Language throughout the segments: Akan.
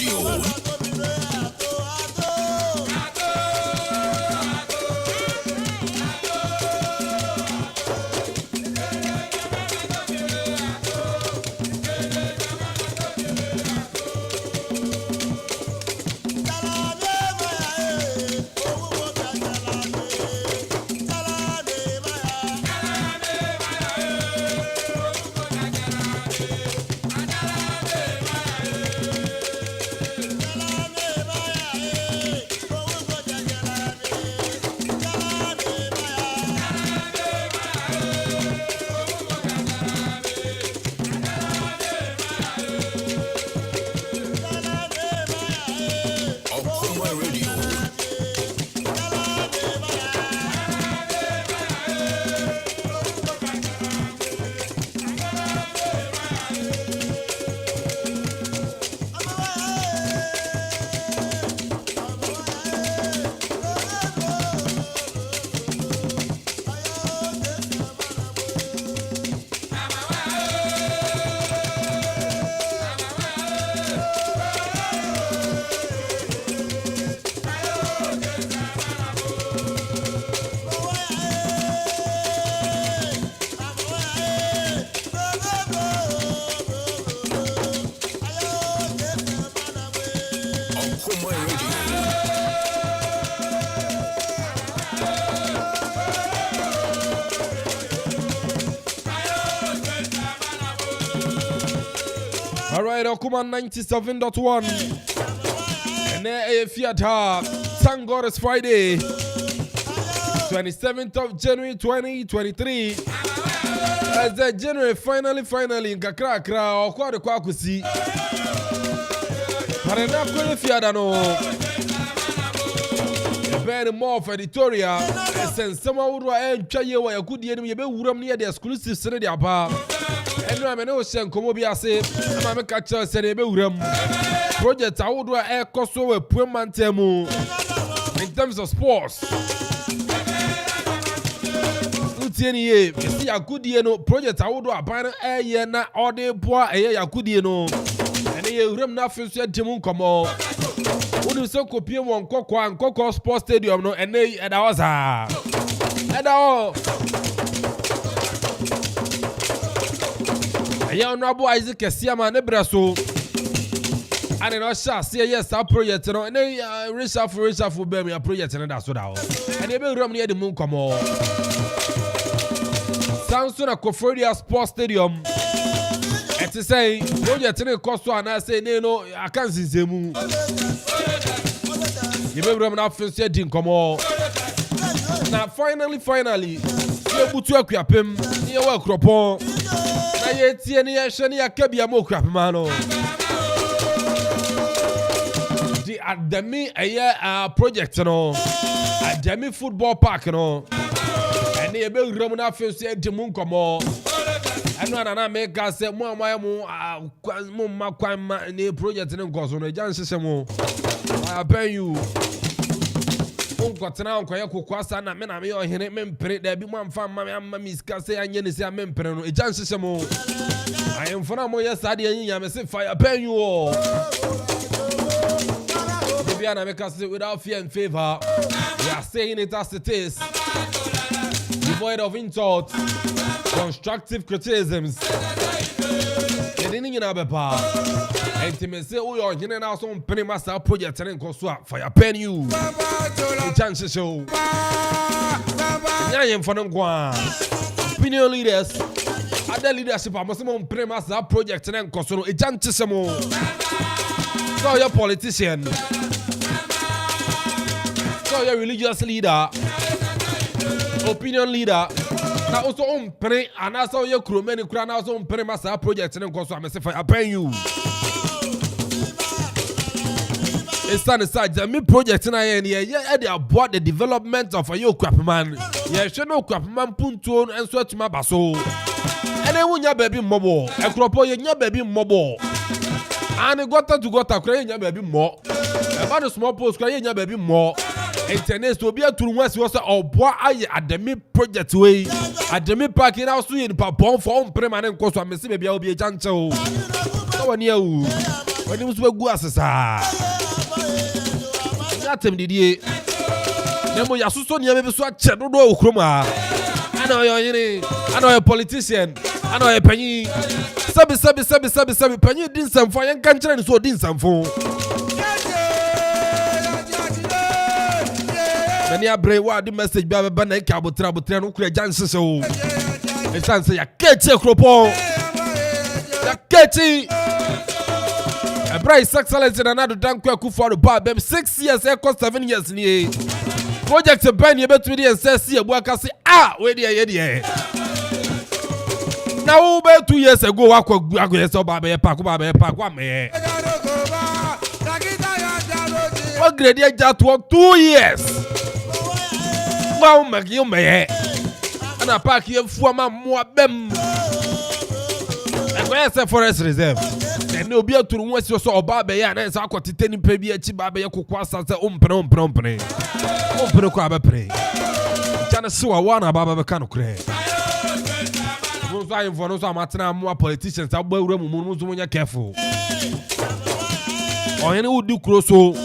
Radio. Alright, Okoman 97.1. And then if you had thank God it's Friday, 27th of January 2023. As the January finally in Kakra or quite a quakusi. But enough if you had very more of editorial, and someone would try you where you could hear me near the exclusive Sunday apart. And I'm an ocean, Comobia say, I'm a catcher, said a project. I would air cost over Puemantemu in terms of sports. You see, a good year no project. I would buy a year now, or the poor a year, good year no, and a year nothing said Timun come on. Would you so copy one Coco and Coco Sports Stadium no, and they and I was and all. Young Rabo Isaac Siama Nebraso. And in our shall say yes, our project, and they reshuffle Berry, a project, and that's what I was. And they will run near the moon come on. Samson Akuffo Sports Stadium. And to say, project in a cost one, I say, no, I can't see the moon. You may run up first setting come on. Now, finally, you're put to Akuapem, near Akropong. The Ademi project, no, Ademi football park, no, and they build Romana first said to Munkomo. And one I make us say, Mamma, project and goes on a Jansen. I pay you. Now, Kwasa, and men are your Hene there be one farm, Mamma Miss Casse and Yenisia Memperano, a Jansen. I am for more yesterday, I say fire pay you all. Viviana make us without fear and favor. We are saying it as it is. Devoid of insult, constructive criticisms. Getting in our power. Intimacy, oh, you're getting out some penny master project and Koswa fire pen you. Chances show. I am for them. Opinion leaders. Other leadership are most premise that project and Kosono, a chantisimo. So your politician, so your religious leader, opinion leader, now also on pray and also your crew many crown also on premise that project and Kosono, I say I pay you. It's on the side, the me project and I they bought the development of a yo crap man. Yeah, should no crap man punto and sweat to my basso. And then when your baby mobile, Akropong your baby mobile. And it got to crying your baby more. About a small post crying your baby more. And tennis to be a true West was a boy at the me project way. At the me parking house in Papon for permanent cost of Missy, maybe I'll be a chancho. No one near you. when you must go as Yatem Didier. Nemo Yasuso near me so a chat, no Okroma. I know you're a politician. I know a penny. Sabi, penny did some for young country and so did some for. Many a brave word the message by Banana Cabo Trabutrano Jansen. So it's answer ya catch a cropo. Ya catch a bright excellence in another Danko for the bar. 6 years, echo 7 years in the project a band you bet with and says, see a work. I say, where the idea. Now, about 2 years ago, I could go so Babe Pack, one man. What grade you just work 2 years? Well, you may. And I pack here for my more bem. And where's the forest reserve? And no be to West or so Babe, and as I got to 10 baby a chibabe, Kukwasa, Ompre. Open a crab pray. Jana Sua, one about a can of cray. I for no matter more politicians, I'll wear room when you're careful. Or any would do crosso.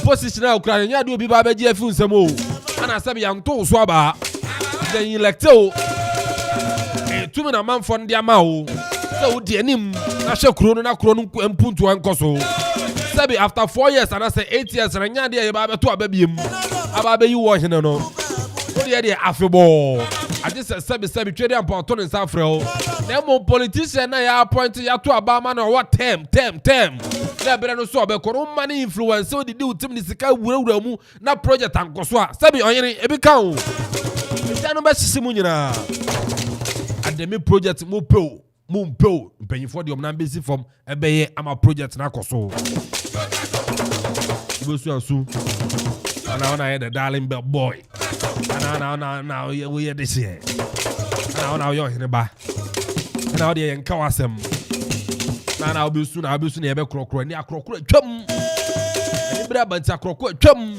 Opposition now crying, you do be Baba Jeff some more. And I said, I'm told Swaba. Then you like so. A 2 minute man from the Amao. So, dear Nim, I shall croon and put to Uncle. Sabi after 4 years, and I say 8 years, and I know the Baba to a baby. A baby you watching or no. What the idea affable. I just said, trading upon Tony Safro. Then more politician, I appointed you to a barman or what term. There be no so be kono money influence so the do tim sika wura mu na project anko so a sabi oyene e be kan o nta no be sisimu nyina ademi project mo pe mpanyifo de omna besi form e be ye ama project na koso bosu ansu ana ye the darling boy ana we ye this year ana yo hene ba ana de ye nka wasem na obisu na ebe krokro ni akrokro twam ani bra banti akrokro twam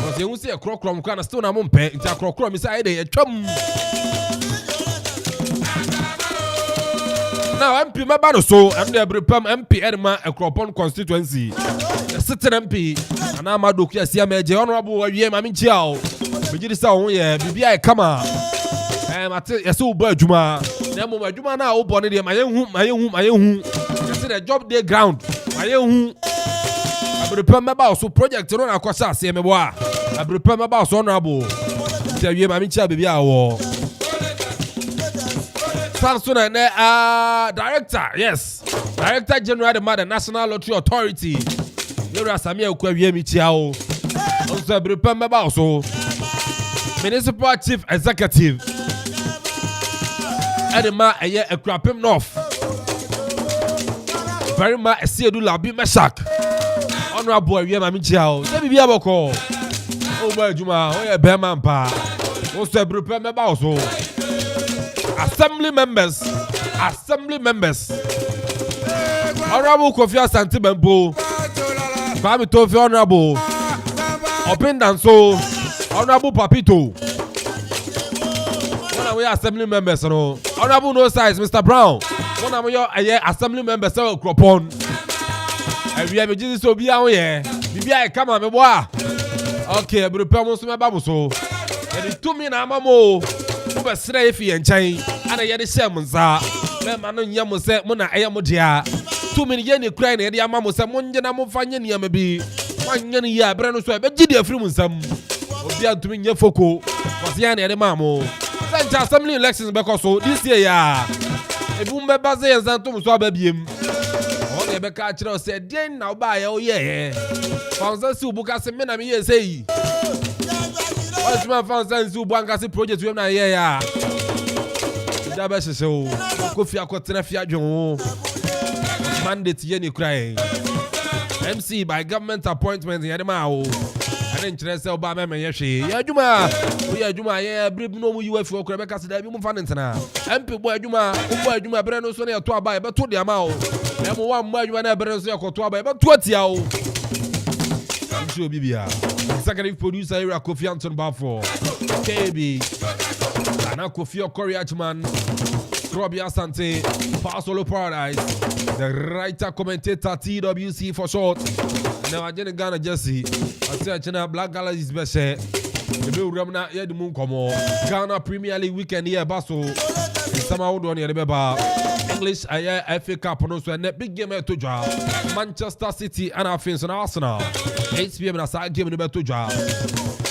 o se unse akrokro mko na still na mo mpe nti akrokro mi sai de twam na MP meba no so am de brepam MP Edma Akropong constituency sitting MP ana amadoku asia meje honorable awie ma minchi ao bejiri sa ho ye bibia e kama mate yeso bo adwuma na mo adwuma na wo bo ne de mayehu yesi the job day ground mayehu abrepam meba so project no na kwasa ase mebo a abrepam meba so honorable ti awie ma minchi a bibia wo Samson director, yes. Director General of the National Lottery Authority. Yura Samia Ukwe Michiao. Also, Bripam Babaso. Municipal Chief Executive. Edema Akuapem North. Barima Esiedu Labi Meshak. Honorable Yema Michiao. Debi Biaboko. Oh, boy, Juma. Oh, yeah, Berman Pa. Also, Bripam Babaso. Assembly members. Honorable Kofi Asante Bembo. Kwame Tofi Honorable. Open Danso. Honorable Papito. One of your assembly members, no. Honorable No Size, Mr. Brown. One of your assembly members, Akropong. And we have a Jesus to be out here. Bibia, come on, me boy. Okay, but the promise me babu so. And it 2 minutes, Mamo. Uber Srefi and Chain, and I had the sermons. Mamma Yamu said, Mona, I am dear. 2 minutes, Yenny crying, and Yamamo said, Monjana Mofanya Yamabi. 1 year, Brano Swab, but Gideon Frumusam. Obia to me, your foco, was Yanni and Mamo. Sent assembly elections because this year, a boom bazaar and Santum Swabim. Only Becatro said, then now buy, oh yeah. Found the Subukas and Menami say. What's my found Zoo Bankasi project? You know, yeah. The best so Kofi Akotrefia Joe mandate Yenny crying. MC by government appointment in Adamao. And interest Obama Yashi. Yajuma, we are Juma, yeah, Brib no UFO, Quebec, Debbie Mufanentana. MP boy Juma, Juma, Breno Sonia to buy, but to the amount. And one more you and a Breno to buy, but 20 hours. I'm sure Bibia. Executive producer Kofi Anton Bafo. KB. Akuffo Koreachman, Krobia Asante, Pasolo Paradise, the writer commentator TWC for short. Now I didn't Ghana Jesse. I said China Black Gala is best. The Bill Ramna Ed Moon Como, Ghana Premier League weekend here, Basso, somehow on here, remember English FA Cup and also a big game to draw. Manchester City and our fans on Arsenal. 8 p.m. and a side game to draw.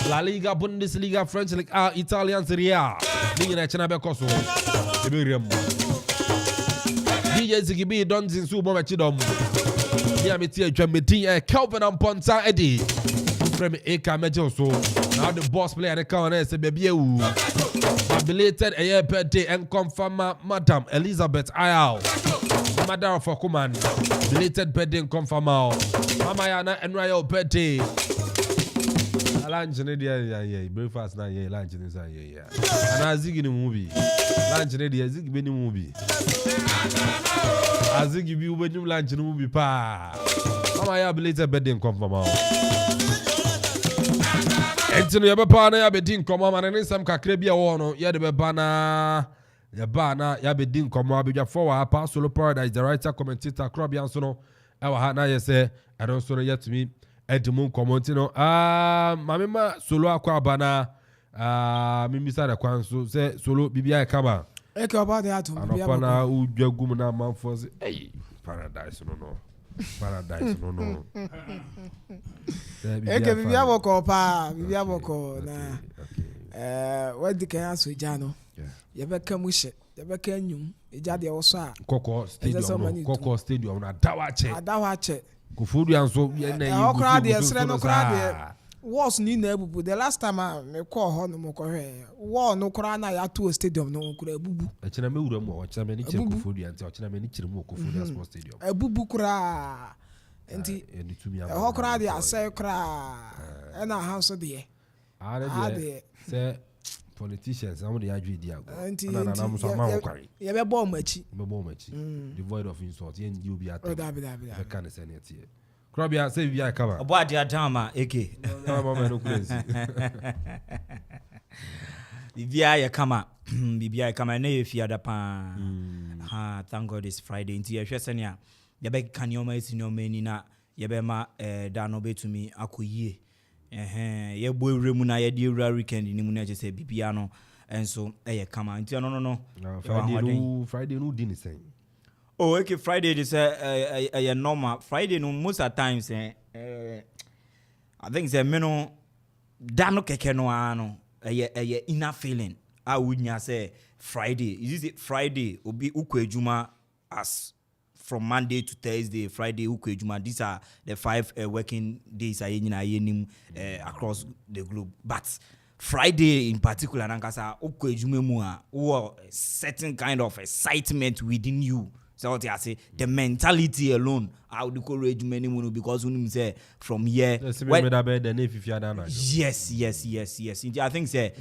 La Liga, Bundesliga, French League A, Italian Serie A. Being in a China Becoso. The Miriam. DJ Zigibi, Donzin Subo Machidom. Yamiti, Jamiti, Calvin and Ponta Eddie. From A.K.A. Mejoso. Now the boss player and the corner is a baby. A belated a year birthday and confirm Madam Elizabeth Ayal. Madam for Okoman. Belated birthday and confirm Mama Yana and Ryo birthday. Lunch in the breakfast now, lunch in the and I zig in the movie. Lunch in the zig in the movie. I zig you when you lunch in the movie. Pa. Mama ya belated birthday and confirm Anthony Yabapana Yabedin Comma and some Kakrebia Wono, Yadabana, Yabana, Yabedin Comma, Bija Pasolo Paradise, the writer, commentator, Krobian Sono, our Hana, yes, I don't so yet to me, Edmund Commontino, Mamma, Solo Aquabana, Mimisa Quanso, say Solo Bibia Kaba. Echo about that, Anopana, Ujagumana, Amanfo, hey, Paradise, no. Paradise, no. Eke bibia boko pa, bibia boko na. What the can so jano. You be kamushe, you be kanyum. Ija de osa. Koko stadium na dawache. Dawache. Kufudu yanso ye na yi. Okra de esre no kra de. Was ni na ebubu. The last time me call ho no mo ko hwe. War no kra na ya to stadium no kra ebubu. Echina me wura mu, echina me ni chire kufudu yanti, echina me ni chire mu kufudu sports stadium. Ebubu kra. Enti ho kra de asay kra. Na hanso de. Ade say politicians am dey adwe di ago. Na so ma kwari. Ye be bomb machi. Be bomb machi. Devoid of insult. Ye ndi obi ata. Dabi. Be kan say na tie. Krobia say bibia kama. Obo ade adama A.K.A. Bibia ye kama. Bibia ye kama na ye fiada pa. Ha, thank God it's Friday. Nti ye hwese ne a ye be kan yo ma esinyo mani na ye be ma da no betumi akoyie. Ye bo ewremu na ye di ewra weekend ni mu na je say bibia no enso ye kama. Nti no. Friday no di ni sen. Oh, okay. Friday is a normal. Friday no most of times I think it's a meno dano keke no ano a inner feeling. I wouldn't say Friday. Is it Friday? Obi ukwejuma as from Monday to Thursday. Friday ukwejuma. These are the 5 working days I across the globe. But Friday in particular, nankasa ukwejuma mua or certain kind of excitement within you. So what I say, the mentality alone, I would encourage many people because when say from here, yes. I think say,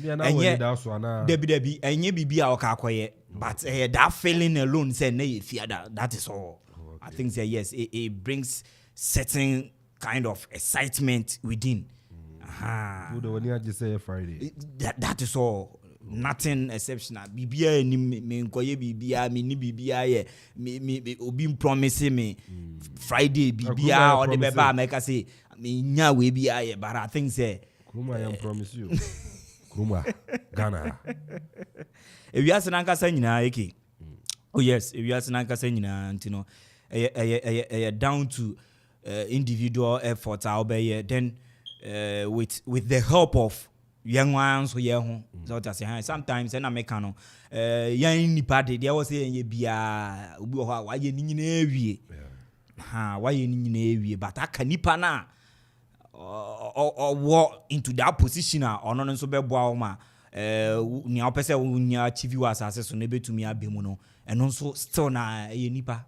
Debbie, and ye be our kakoye, but that feeling alone say nay fear that is all. Okay. I think say yes, it brings certain kind of excitement within. Just say Friday. That is all. Nothing exceptional. Bibia ni me nkoye bibia me ni bibia ye me obi promise me Friday bibia or the beba make say me nya we bia ye but I think say Kuma I promise you. Kuma Ghana. If you ask nanka say nyina A.K.A. Oh yes, if you ask nanka say nyina ntino down to individual efforts obey then with the help of young ones who ye sometimes and I make no young ni party there was say bia obi ho why ye ni ewie why ye ni ewie but aka nipa na or walk into that position or no so be boa ma ni opese unya achieve was access no betumi abemu no and also still na ye nipa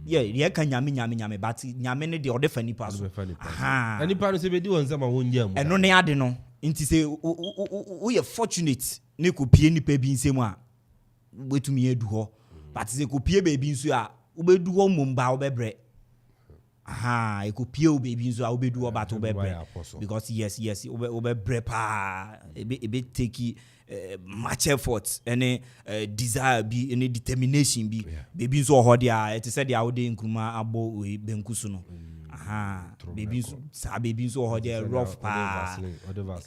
ye kan nyame but nyame ne de ode fa nipa so nipa no se be di won sama won jam eno ne ade no nti say we are fortunate ne ko pie nipa bi nsem a betumi edu ho but say ko pie be bi nso a wo bedu ho momba wo bebre e ko pie wo be bi nso a wo bedu ho but wo bebre because yes wo bebre pa e be take much effort any desire be any determination be baby so hard ya it said ya wode nkruma abo we benku so no baby so sa baby so hard ya rough pa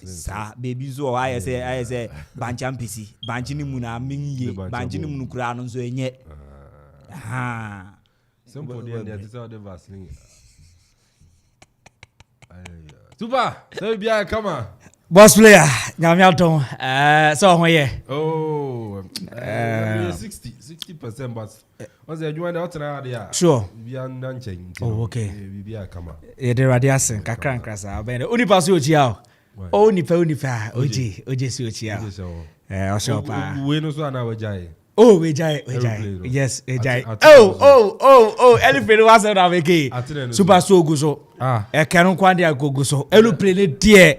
sa baby so I say banchi ampisi banchi ni mu na menye banchi ni mu kura no so enye simple dey this all the vaseline super so bia come on boss player nyamiaton so ho ye 60% but once you join the other there sure bia ndan chen okay bia come ye de radiasen kakra nkrasa ben onipa so ochia onipa oje si ochia o so pa we no so na wajai we jai yes we jai elephant was on aveke super so go so kanu kwande agogo so aeroplane there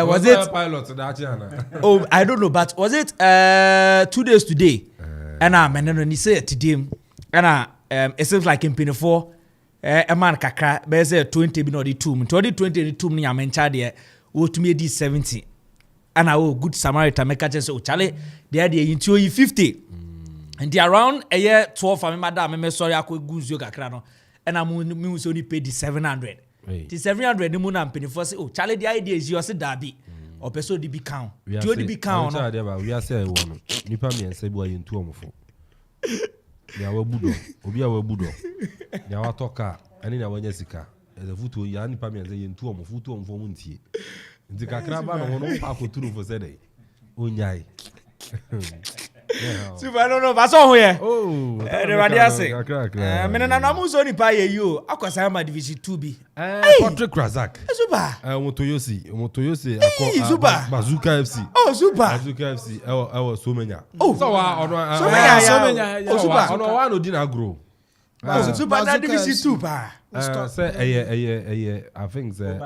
was it pilot that yana I don't know but was it 2 days today and I no ni say today and it seems like in 24 a man kakra be say 20 bi no the 20 ni amencha there wo tumi di 70 and I good Samaritan make chance so chale there into 50 and the around a year 12 for me madam me sorry akoguzo kakra no and I'm so only paid the 700 the 700 ni mu na mpeni say oh chale the idea is you say dabi or person di be count do di be count no we are say one nipa me say bo yin tu omfo ya wabudo obi a wabudo ya watoka ani na wanya sika e futu ya nipa me say yin tu omfo mu ntie nti kakra ba no no pa ko turu fo say dey onyai super no but so here the radiase me na mu so ni pa ye you akwasa ma division 2 bi Patrick Razak super Motoyosi super Bazooka FC super Bazooka FC ewo so menya so wa ono super ono wa no dina grow super na division 2 pa say I think say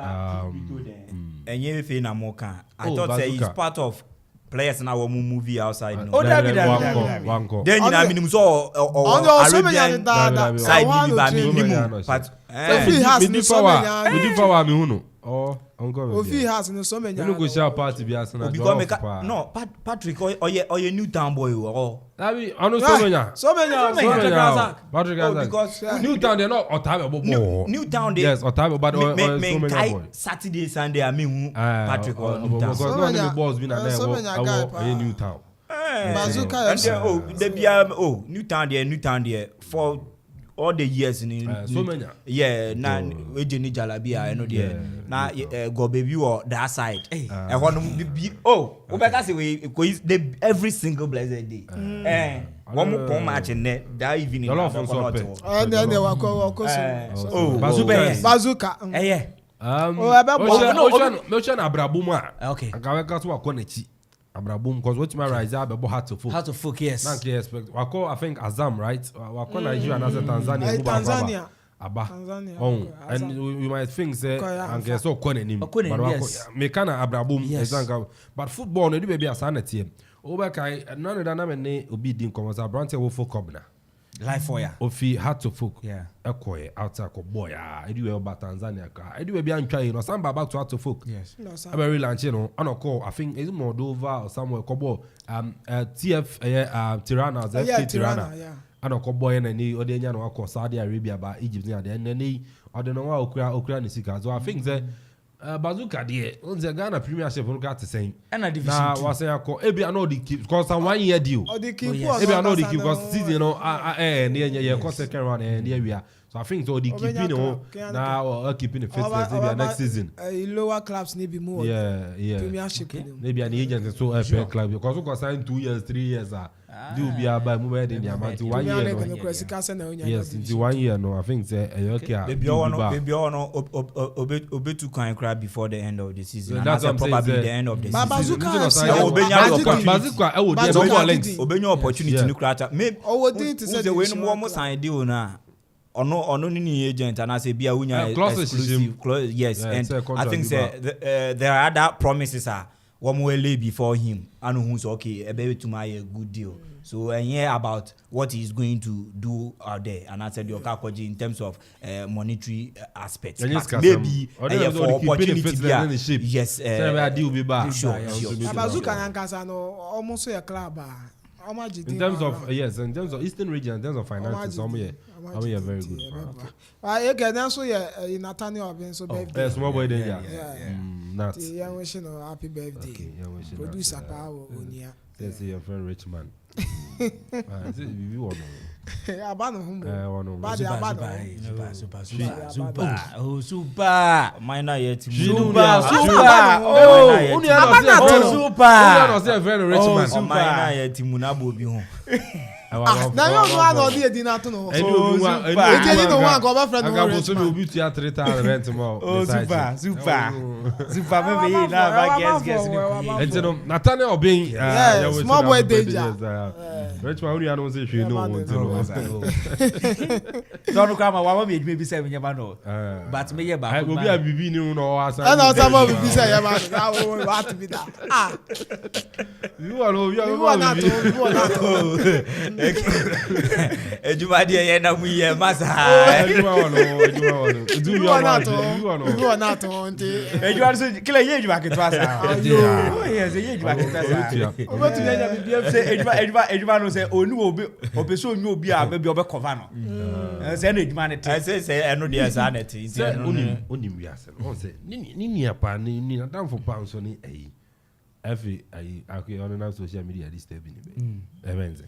enye fe na moka I thought say he's part of players now movie outside no wanko then you know mean so Arabian side ni ba me but we for me hunu Ofi has no so many no go share party bi asana no Patrick oye new town boy o Dabi ono so menya Patrick Razak because new town they no otabe new town they yes otabe but so many boy Saturday Sunday I mean Patrick or new town because one of the balls been there new town Bazooka new town there for all the years in so many na ejeni jalabia I know there na go baby or that side we better say we every single blessed day one more match in there that evening Bazooka Ocean Abrabuma okay akaweka so akonechi Abrabum because what my rise abebo how to focus na ke expect wako I think Azam right wako Nigeria na Tanzania and we might think say and get so kone nim but wako me kana Abrabum example but football no be asana tie obakai none da na me ne obi din komosa brante wo focus na life for ya ofi had to folk ekoye outside ko boy anywhere about Tanzania ka anywhere be antwa you know some back to had to folk yes very lunch you know anoko I think is Moldova or somewhere ko boy TF Tirana Tirana anoko boy na ni odenya no akọ Saudi Arabia ba Egypt na de ni odeno wa okura ni sika so I think say Bazooka there on Ghana Premiership no got to say na division 2 na was say akọ ebi I know the keep because 1 year deal ebi I know the keep because season you know near cost second round near we are so I think so the keeping no now keeping the first maybe next season lower clubs need be more Premiership maybe an agent so FA club because we sign 2 years 3 years do be by move in the amount 1 year no yes into 1 year no I think say okay maybe ono obetu can cry before the end of the season and that's probably the end of the season Bazooka e wo dey no links obenya opportunity no cry maybe to say we no more sign deal na ono ni agent and I say bia wunya exclusive yes and I think say there are other promises one more lay before him. I know who's okay, a baby to my a good deal. So and hear about what he's going to do out there, and I said your Okakoji in terms of monetary aspects. But maybe for opportunity, yes. Almost a club. In terms of in terms of Eastern region, in terms of finances, some are very good. I can also in Nathaniel so birthday. Small boy then not. Yeah, wishing a happy birthday. Producer power Unia. Say your friend rich man. Super. Minor yet. Super. Very rich man. Minor yet. Munabo be home. Now you know I did not know. Super. Nathaniel being small boy danger. Rich man, I don't say she know. Don't come. Why maybe 7 years no. But me I will be a BB new no. I know someone will be saying about what to be that. You are not. Ejumadi yena muye masa. You are not on the. Ejumadi so kile ye ejuma ketwasa. Yes, ye ejuma ketwasa. Obo tu nya bibia say ejuma no say onu obi so onyu obi a be obe cover no. Say no ejuma ne te. I say eno dey say na te. Say onim wi ase. On say ni apa ni na dan for pound so ni every on na social media this step ni be. Events.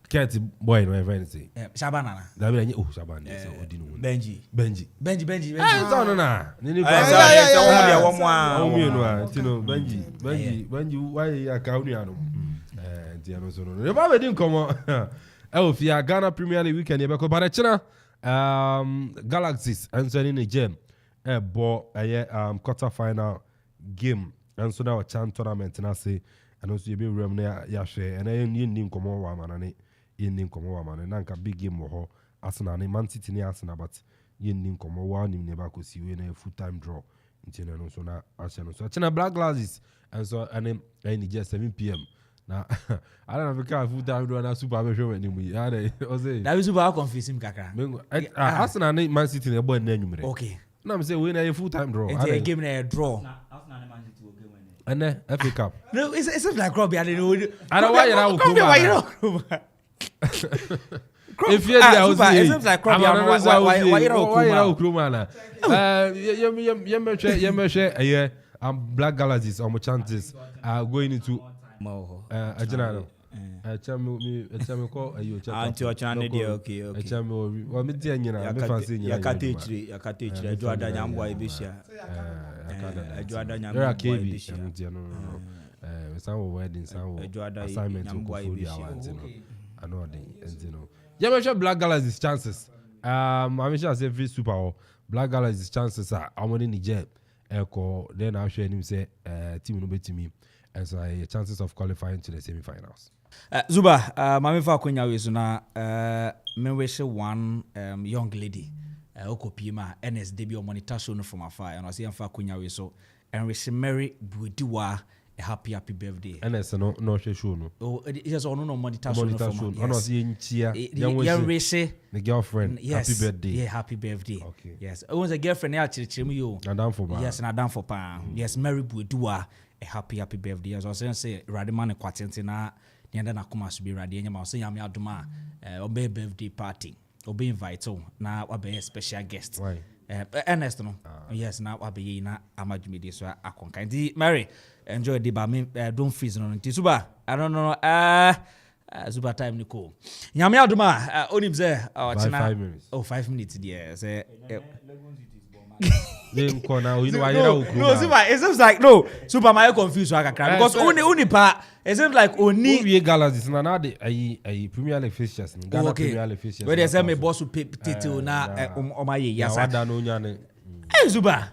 Cat boy no event say. Shabana. Da be Shaban dey say odi no. Benji. So no na. Ni Benji why account you no. Diano so no. Ba be din komo. Fia Ghana Premier League weekend be ko ba China Galaxies and so in the gem. Quarter final game and so now chan tournament na say and also you be room na ya share and yin komo wa manane yin komo wa manane na nka big game ho Arsenal ni Man City ni Arsenal but yin komo wa ni ne ba ko si we na full time draw ntina no so na Arsenal so China Black Glasses and so and just 7 p.m. na I don't know if I full time draw na super be show anymore ya dey o say that is super confuse him kakra Arsenal ni Man City ne boy na nyumre okay na me say we na full time draw and the game na draw and FA Cup. No, it's like Robbie. I don't know. I don't know why you're if you're there, it seems like Robbie. Why you're Okoman? Black Galaxies or chances are going into a general. I tell me, call you. Auntie or Channel, okay. I tell me, well, me tell you, I fancy you. Yakatich, I do a damn boy this year. I do a damn boy this year. Some weddings, some assignment to go for the hours. I know they, and Black Galaxies chances. I'm sure I say free super. Black Galaxies chances are I'm in the jet. Then I'll show him say, team no bet to me. And so chances of qualifying to the semi-finals. Zuba, mami fa kwenya weso na me wish one young lady okopima NS debut monitor show no from afar and I say fa kwenya weso and wish Mary Budiwa a happy birthday. NS no show no. Oh, it is on no monitor show no from. I was in chia. Young wish the girlfriend. Yes, happy birthday. Yeah, happy birthday. Okay. Yes, I was a girlfriend ya chirichim you. Na down for pa. Yes, na down for pa. Yes, Mary Budiwa a happy birthday. As I was saying say Radimane kwatente na nienda na kuma subi radi nyama so yam aduma obe birthday party obe invite na wabe special guest. Why? Ernest no. Yes, na wabe na amadumidi so akonka. Ndi Mary enjoy the ba me don't freeze no nti suba I don't know Zuba time ni ko. Nyame aduma onim say ochina 5 minutes. Oh 5 minutes there say Them corner, you know why no, Zuba, it seems like no. Super my confused because only pa it seems like only we Galaxies na na the a Premier League fixtures Ghana Premier League fixtures. Where they say me boss will pay potato na omaye yasa. Zuba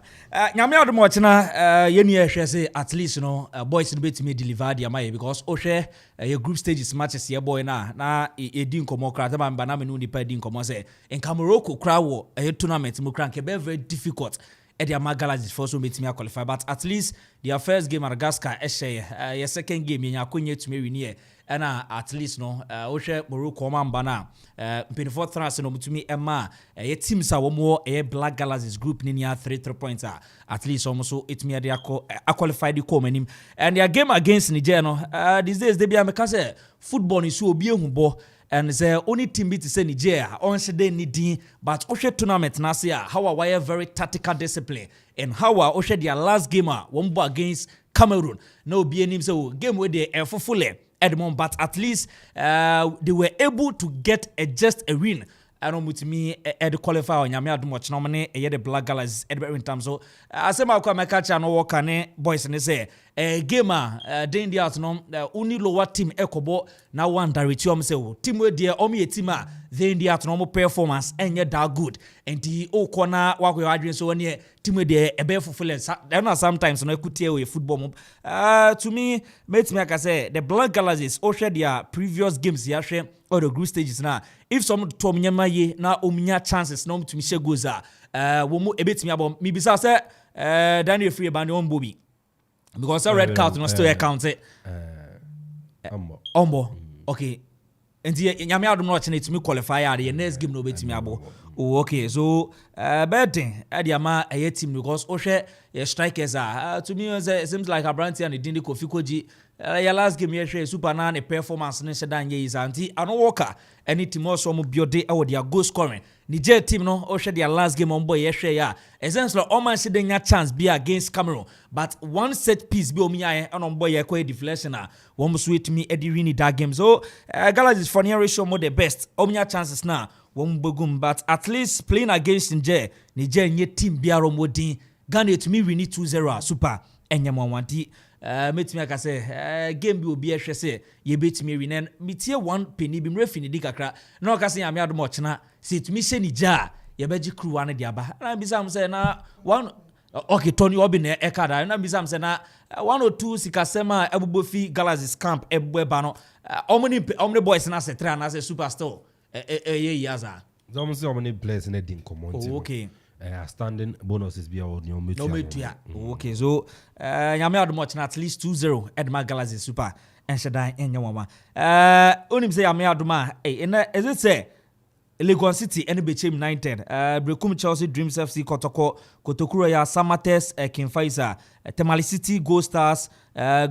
nyame adom ochina yeni ehwe say at least no boys no betimi deliver the amaye because ohwe your group stages matches here boy na edi nkomo kra ta ba na me no nipa edi nkomo say in Cameroon kra wo tournament mo kra nke be very difficult Edia Galaxy for so betimi qualify, but at least their first game Madagascar your second game yenya konye tumi win and at least no ohwe Morocco mamba na 24th round no mutumi ema teams a wo Black Galaxies group ni 3 points at least almost it me they qualify the come anim and their game against Niger no these days they be am say football is so obi ehunbo and the only team bit to say Nigeria on shade need but Oshe tournament na say how are very tactical discipline and how are Oshe their last game one ball against Cameroon no be any so game where they fully Edmond, but at least they were able to get just a win. I don't with me the qualifier on Yamia much nominate the Black Galaxies in terms so I say my catch and work boys and they say gamer then the no only lower team Ekobo now one direction say team where dear omi team then the normal performance and yet that good and the corner what we are doing so near team where they a bear for full sometimes no could tell football to me mates me like I say the Black Galaxies also their previous games here or the group stages now if some to me ye na ominya chances no to me she goes wo mu ebetimi abom me bisa say Daniel free band on Bobby because a red card no still account it ombo okay and nyame adom no chene to me qualify the next game no betimi abo okay so betting adiama a team because ohwe strikers to me it seems like Abranti and Dindi Kofikoji your last game here super na performance ne sedan ye is anti ano worker any team also mo biode e their goal scoring Niger team no ohwe their last game on boy here ya essentially all man see the chance be against Cameroon but one set piece be omiya on boy here kwa deflection one mo sweet me edi win that game so Galaxy for near ratio mo the best omiya chances na one bogum but at least playing against Niger nye team biaro modin Ghana to me we need 2-0 super enyamwanti met me aka say game bi obi ehwe say ye betimi win and metie one penny bi mrefi ni kakra na aka say am adom ochena say to me say Niger ye beji crew ane dia ba na bisam say na one okay Tony obi na ekada na bisam say na 1 or 2 sikasema ebubofi Galaxy camp ebeba no omni boys na say 3 na say superstar ye yaza some say omni players in the team common okay standing bonuses be out no metua okay so nyame adom ochena at least 2-0 Edma Galaxy super and shadan enyawama onim say nyame adom is it say Legon City and Bechem 910 Brekum Chelsea Dreams FC Kotokuro ya Samates Kinfaisa Temali City Gold Stars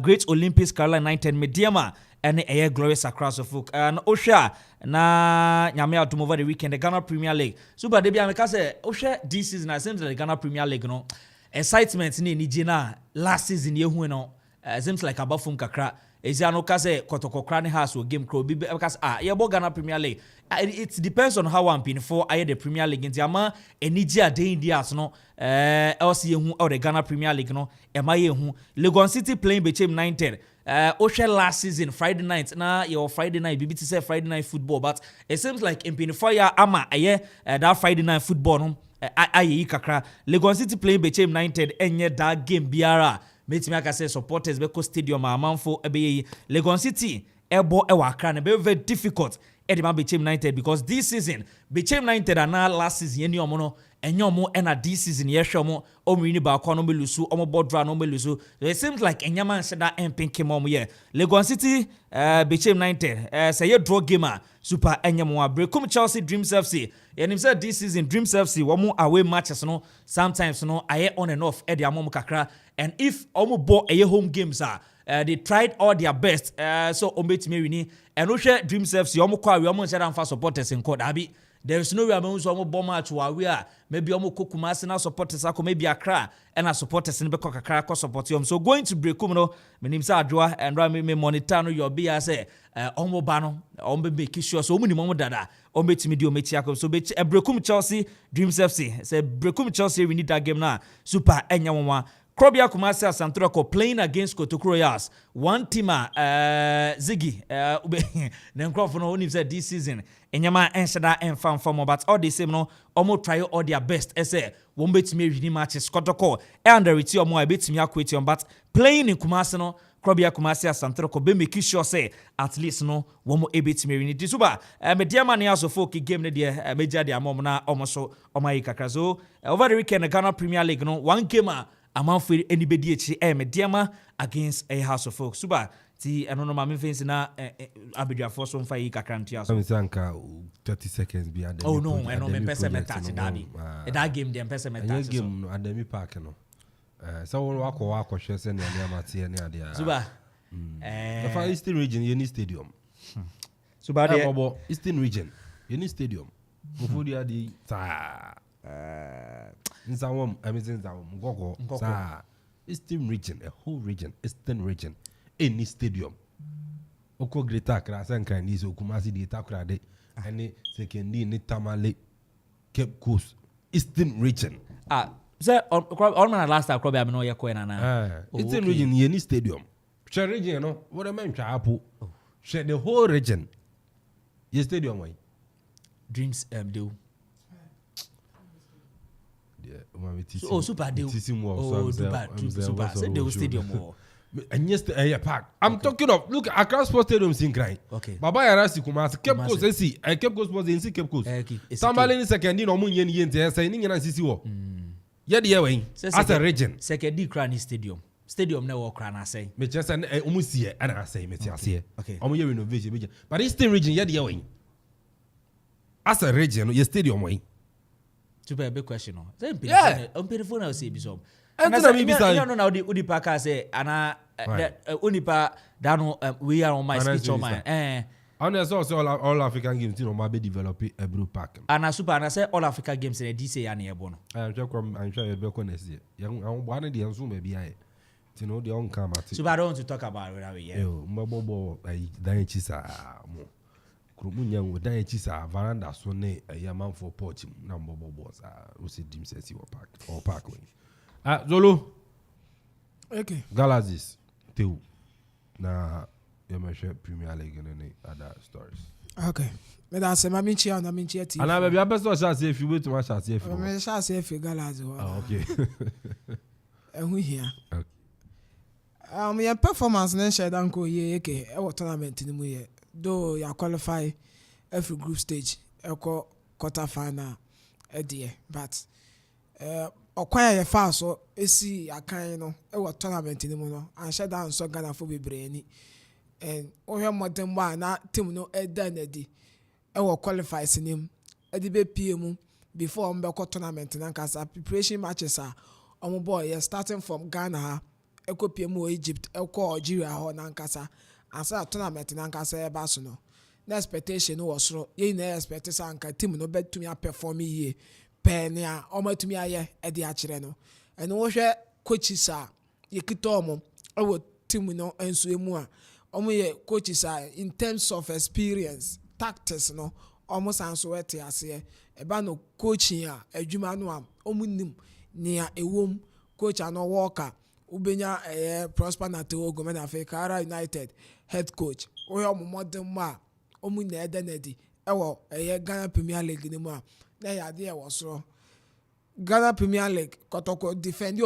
Great Olympics Carolina 910 Mediama and a glorious across of folk and Osha na nyame atom over the weekend the Ghana Premier League super debi ameka say Osha this season I seems like the Ghana Premier League no excitement ni nijina last season yehu no seems like abafum kakra eziano ka say kotokokra ne house game crow bi because yebo Ghana Premier League it depends on how I'm paying for the Premier League nti ama eniji ade Indias no LC yehu or the Ghana Premier League no ema yehu Legon City playing Bechem 910 Osha last season Friday night na your Friday night BBT say Friday night football but it seems like in Pinfoya ama that Friday night football no aye kakra Legon City playing Bechem 910 enye that game biara metimi aka say supporters be ko stadium Amanfo ebe Legon City ebo e wakra na be very difficult Edema Bechem 910 because this season Bechem 910 and last season yeni omo no enyomo ena this season yehwe omo omrini ba kwa no belusu omo bodra no belusu it seems like enyama nsheda empinke mom ye Legon City Bechem 910 say ye draw gamer super enyamo Brekum Chelsea Dreams FC yenim say this season Dreams FC womo away matches no sometimes no aye on and off edi amom kakra and if omo bo aye home games they tried all their best so ombetimi wini and Osha Dreams FC omo kwa we omo nsheda mfa supporters in court abi there is no way I'm so bomb match where maybe omo kokuma Arsenal supporters ako maybe Accra and supporters in Beko kakra ko support you so going to break no menim say adwa and ra me monitor no your be say omo ba no omo be make sure so omo ni momo dada omo betimi di omo chiako so be Brekum Chelsea Dreams FC say Brekum Chelsea we need that game now super enyawanwa Krobia Kumasi Santroko playing against Kotoko Royals. One teamer, Ziggy, Nenkrof no only said this season. Enyama enshada and fan form, but all the same no, almost try all their best. Say, won't bet me really matches Kotoko and the retio more bet me but playing in Kumasi no. Krobia Kumasi Asantro ko be make sure say at least no wo mo ebetime win it suba me dia man ya so folk game ne dia meja dia mom na omoso omayi kakra so over the weekend Ghana Premier League no one game Amanfo anybody echi me dia ma against a House of Folk suba ti eno no ma me fancy na abeduafo so mfa yi kakra ntia so sanka 30 seconds be at oh no eno me pese me touch that game dem pese me touch game no Ademi Park no so we wako hwe se ne amate ne ade suba the Far Eastern region you need stadium suba de Eastern region you need stadium before the ade sa nzawom amazing zawom gogo sa Eastern region a whole region Eastern region any stadium oko Greater Accra sanka ni so Kumasi de takra de any sekendi ni Tamale Cape Coast Eastern region so all man last time probably am no yakọ na Eastern region ye ni stadium share region no what am twa apo share the whole region ye stadium why dreams do oh super deal super say the stadium and yes park I'm talking of look Accra Sports Stadium sin cry okay baba yara si Kumasi Cape Coast see Cape Coast Sports in Cape Coast Tambale ni second no mu yen yen say ni nyana sisi wo ye de ye as a region second crane stadium na wo crane say me just say omu sie ana say me ti ase okay omu ye renovation be but Eastern region ye de ye as a region ye stadium wey to be a big question no say on na say bi so and no na odi paka say ana onipa dano we are on my speech on my honest also all African games you know ma be develop a blue park ana super ana say all Africa games in DC ya na ebo no I'm sure you be next year yan one dey enso me bia you know they on come at so I don't want to talk about it we yeah mbobo dan chisa mo kromunya wo dan chisa veranda so ne Amanfo porch na mbobo sa o se dim se si o park we Zolo okay Galaxy teu na Yemeshe Premier League and any other stories. Okay. Me da se mami chia na mi chia ti. Ana be best to share if you wait to watch share if. Me share say if Galaxy. Okay. Ehun hia. Okay. Your performance na share dan ko ye ke e wo tournament ni mu ye. Though you qualify every group stage, eko quarter final but okwaya ye fa so esi akan no e wo tournament ni mu no an share dan so Ghana fo bebre ni and ohwe modern ba na team no eda na di e wo qualify sinim e di be PM before on be tournament na kasa preparation matches omo boy ye starting from Ghana e ko PM o Egypt e ko Algeria ho na kasa asa tournament na kasa e ba so no na expectation no was ro ye na expect say anka team no betumi perform ye penia omatumi aye e di akire no and wo hwe coaches ye kito omo e wo team no enso emu omo ye coaches in terms of experience tactics no omo sanso wete ase e ba no coaching adwuma no omo nim nia ewom coach ano worker ubenya prosper na te ogo na Africa United head coach o yo modern ma omo na edenedi e wo Ghana Premier League ni mu na ya de e wo so Ghana Premier League kotoko defend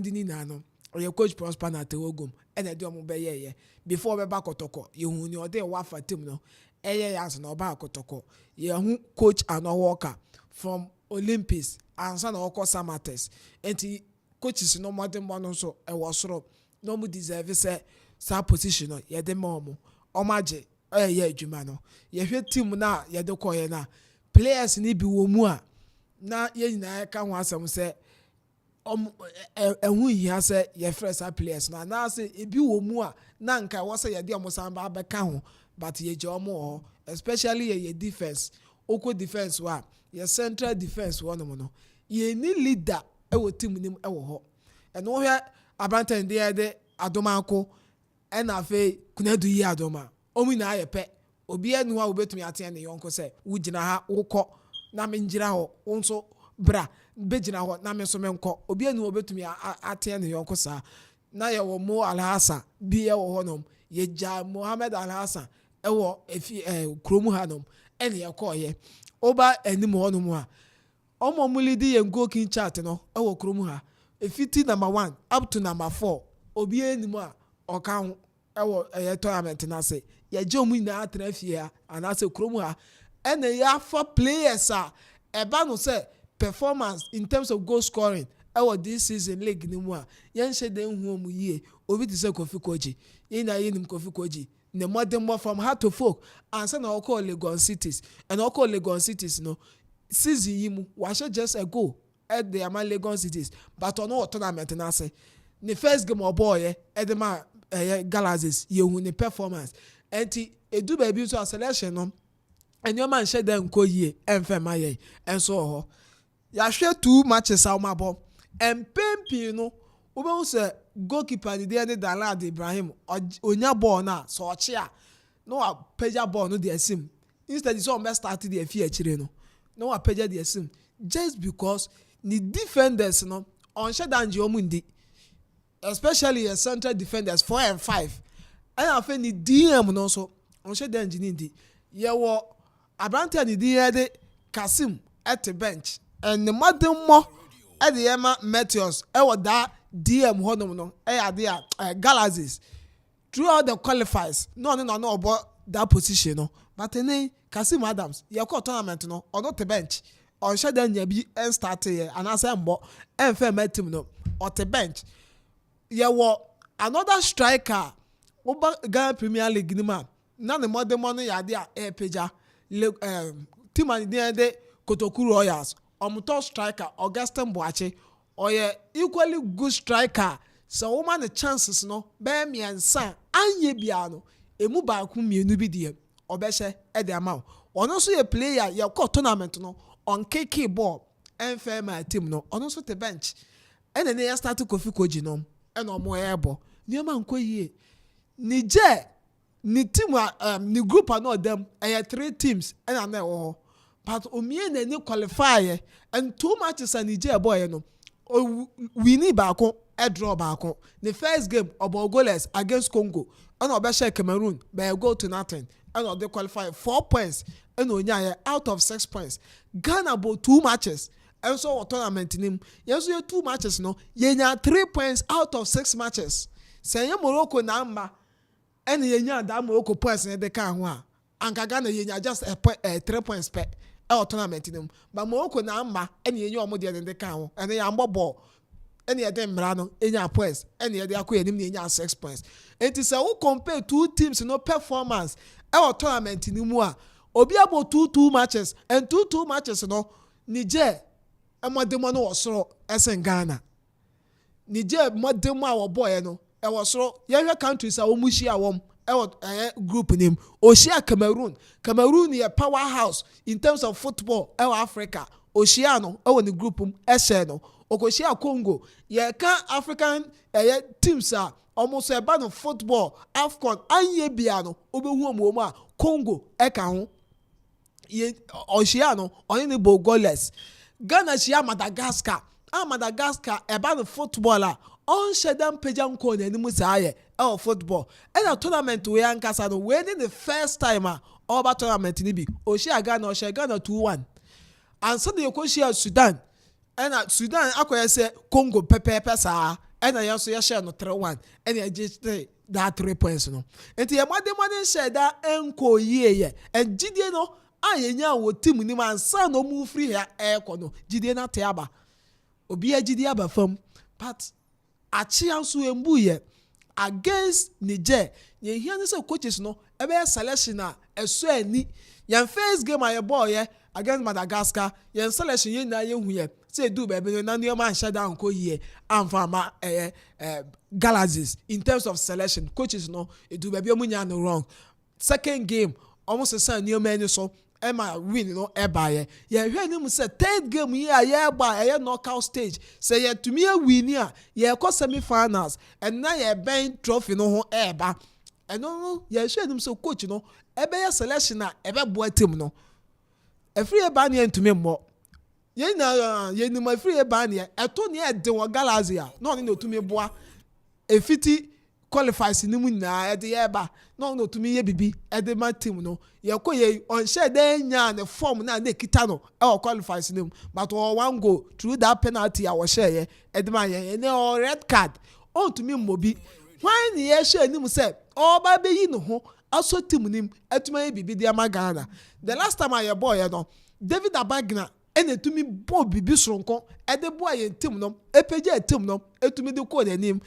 ni na no o coach prosper na te ogo ene de omo be ye before be ba kotoko ye hu ni o de wa fa team no eye ya so na ba kotoko ye hu coach ano worker from Olympics ansa na oko Samates enti coaches no modern one so e was so no mu deserve say sa position no ye de mo omaje ye adwuma no ye hwe team na ye de koye na players ni bi wo mu a na ye nyina ka ho asem say ehun hia say ye fresh players na say e bi wo mu a na nka wo say ye de omo san ba ka ho but ye je omo especially ye defense oko defense wa ye central defense one no ye ni leader e wo team nim e wo ho e no hwe abantan de adomako e na fe kunadu yi adoma omi na aye pe obi enu a obetumi ate ne yonko se wugina ha wokọ na me ngira ho wonso bra begina ho na me so me nko obi enu obetumi ate ne yonko sa na ye wo Mo Alhassan bi ye wo honom ye ja Mohammed Alhassan e wo efi kromu hanom ene ye koye oba enim honom a omo mulidi ye go kin chat no e wo kromu ha efiti number 1 up to number 4 obi enim a ɔka ho ɛwɔ tournament na se ye je omu na atrafia ana se kromu ha ɛna ya for players eba no say performance in terms of goal scoring ɛwɔ this season league ni mu yen hye den hu omu yie obi ti say Kofi Koji yin na yin Kofi Koji the modern more from hard to folk and say na call Lagos cities and call Lagos cities no season yimu was just a goal at the Aman Lagos cities but on no tournament na say the first game of boy edema Galaxies yehu ni performance enti edu baby so selection no and your man share them ko yie emfe maye enso ho ya hwe 2 matches awmabo empempi no we say goalkeeper ni dey Dalad Ibrahim onya ball na so oche no a peja ball no dey sim instead so on start dey fi akire no a peja dey sim just because the defenders no on share dan je omundi especially the central defenders 4 and 5 and afa ni DM no so on share dan je ndi ye wo Abrante ni dey Kasim at the bench and the madam mo at the Emma Meteors e that DM honum no Galaxies throughout the qualifiers no about that position no but then Kasim Adams ye call tournament no on not the bench on share then ye be and start here and as mbo and fair team no on the bench ye wo another striker over Ghana Premier League ni man na the modern money ya there peja team and the Kotoku Royals top striker Augustin Boache or equally good striker so woman the chances no be me and san anye biano emu ba ku mienu bi de obehye e de amount ono so ye player ye call tournament no on KK ball and fair my team no ono so the bench and then they start Kofi Koji no and omo ebo ni ma nko yie ni je ni team ni group no them 3 teams and na wo but omie na ni qualify and 2 matches and Niger boy no we need baako a draw baako the first game about goalless against Congo and obesha Cameroon by a goal to nothing and they qualify 4 points and onya out of 6 points Ghana about 2 matches and so tournament nim yes you 2 matches no yenya 3 points out of 6 matches say Morocco na mba and yenya that Morocco points in the kan ho a anka Ghana yenya just 3 points per tournament nim but Morocco na mba and yenya omo de the kan ho and ya ball and ya dem mrano enya points and ya de akoya nim yenya 6 points it is who compare 2 teams no performance tournament nim a obi about 2 matches and 2 matches no Niger amademo no osoro esen Ghana Niger modemo a boy no e wosoro ye countries a omushi awom group name Oshia Cameroon is a powerhouse in terms of football Africa Oceano the group no Okoshia Congo ye can African teams are almost a band of football AFCON anye biano obehu omo Congo eka ho ye Oceano only bo goalless Ghana shia Madagascar a band of footballer on shedam pejam ko na nimu saaye football and a tournament we ankasa no winning the first time over tournament ni bi Oshia Ghana 2-1 and so the Okoshia Sudan and Sudan akoya say Congo pepe saa and I also share no 3-1 and I just that 3 points no enti e modern share that enko ye and Gidie no ayenya wo team ni man san no move free here no Gidie na teaba obi Gidie aba fam but achianso embuye against Niger ye hear say coaches no ebe selection na eso ani yan first game aye boy against Madagascar yan selection ye na ye hu ye say do baby na no man shut down ko ye amfama Galaxies in terms of selection coaches no e do baby omunya no wrong second game almost the same new man so Emma win no eba ye hwe ni mu say third game ye ba knockout stage say ye to me win here ye ko semi finals and na ye ben trophy no ho eba and no ye hwe ni so coach no ebe ye selection na ebe boa team no free eba ne ntumi mmo ye na ye ni ma free eba ne eto ne e de wo Galaxy no ne otumi boa efiti qualifies ni mu na e de eba no to me ye bibi e de my team no ye ko ye on share dey nya na form na na kita no e qualifies ni but one go through that penalty I was share ye e de my ye ne red card on to me mobi Why ni ye share nim say oba be yi no ho aso team nim atuma bibi dia magana. The last time I boy no David Abagna ene tumi bo bibi soronko e de boy ye team no epeje team no etumi de call nim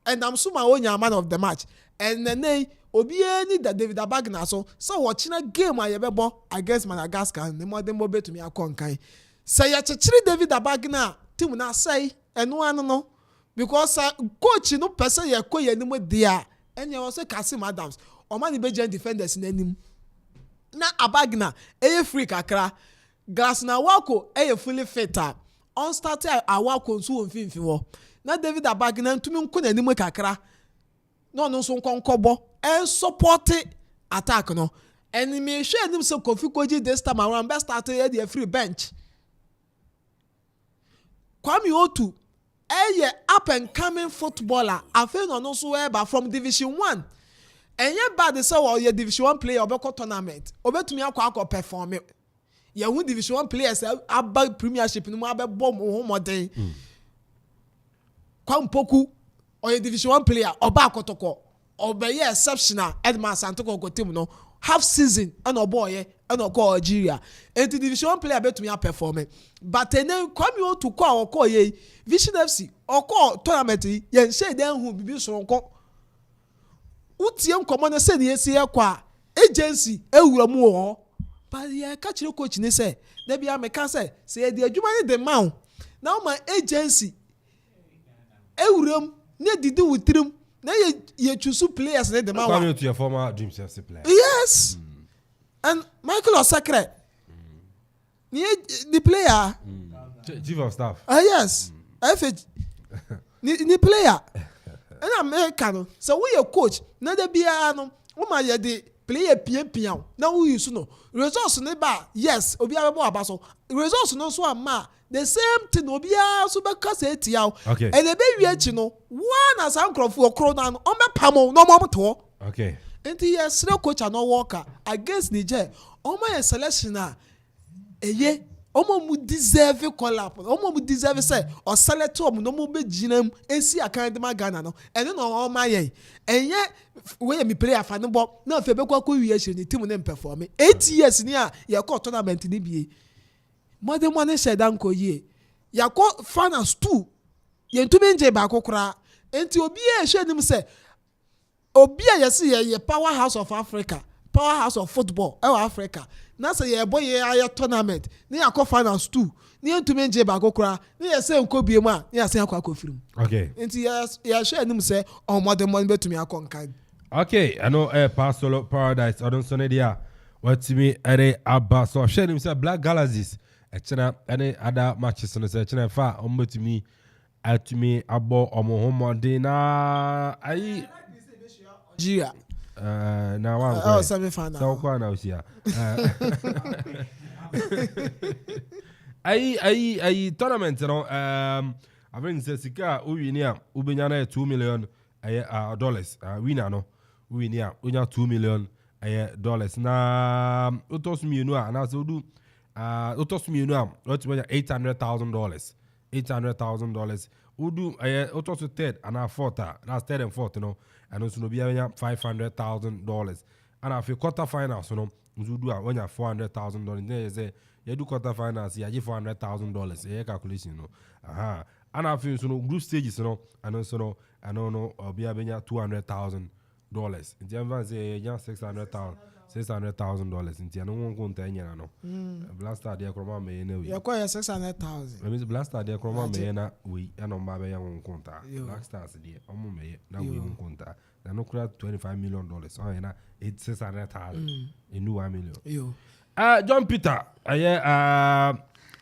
and I'm sure my own man of the match and then obi any that David Abagna so watching a game I yebebo against Madagascar ne mo de mo betumi akonkan say ya chechiri David Abagna team na say eno ano no because coach no person ye ko ye nim dia and you say Kasim Adams o man be gen defenders in anim na Abagna eye free kakra glass na wako eye fully fit on start awako nso onfinfi wo na David Abagna ntumi nko na anim kakra no so nkonkobo and support attack no and me share nim so Kofi Koji this time around best start the free bench Kwame Otu up and coming footballer afen no so eba from Division 1 and ye bad say well your Division 1 player obeko tournament obetumi akwa perform ye hu Division 1 players aba premiership no abebo mo modern Kwampoku or Division 1 player oba akotoko obeye exceptional Edman Santoko go team no half season and oboye and oko Algeria and the Division 1 player betumi perform but then Kwame Otu kwa oko ye Vision FC oko tournament ye say den hu bibi soronko utie nkomo na say ne sie kwa agency ewura mu ho but ye ka kire coach ni say na bia me ka say the adwuma ni the man now my agency ewuram ne didi wutrim na ye choose players ne the man Kwame to your former Dreams FC player. Yes. And Michael Osakre the player Chief of staff. Yes. The player and American so we a coach na de bia no wo ma ye de player pian na wo use no results ne ba yes obi abebo abaso results no so ama the same thing obi a so be kasa etiaw Okay. and e be wi achi no one as ankrofo okro na no o me pamo no mo to Okay. enti yes no coach no worker against Niger o ma ye selection a eye omo mu deserve collab omo mu deserve say o select o mu no mo be ginam esi akan de magana no ene no o ma ye enye we me player fa no bo na fe be kwa wi ahyɛ ni team ne perform 8 years ni a ye ko tournament ni bie modern money shedan ko ye ya ko finals 2 ye ntumi nje ba kokora enti obi e hwɛ nim say obi a yesi ye powerhouse of Africa powerhouse of football Africa na say ye boy ye tournament ni akọ finals 2 ni ntumi nje ba kokora ni ye say nko bie mu a ni ase akọ akofirim Okay. enti ye hwɛ nim say on modern money betumi akọ nkan. Okay, I know Pastor Paradise. I don't know dia. What me ere abba so share him say Black Galaxies. Echena any other matches no say echena fa ombetumi atumi abo omo de na ayi Nigeria na one semi final so kwa na usia ayi tournament no I think say sika uwini a ubenya na $2 million dollars winner no uwini a unya $2 million dollars na utos mienu a na so do utos mienu a what $800,000 $800,000 udu utos third and fourth that's third and fourth no and also no be $500,000 and after quarter finals no udu a when $400,000 then say you do quarter finals you give $400,000 calculation no and after so no group stages no and also no I don't know be $200,000 in the advance say $600,000 in the no one conta nyana no blaster de kroma me na we you call $600,000 means blaster de kroma me na we and on baba ya won conta black stars de omo me na we won conta na no kura $25 million so na it's $600,000 in $1 million John Peter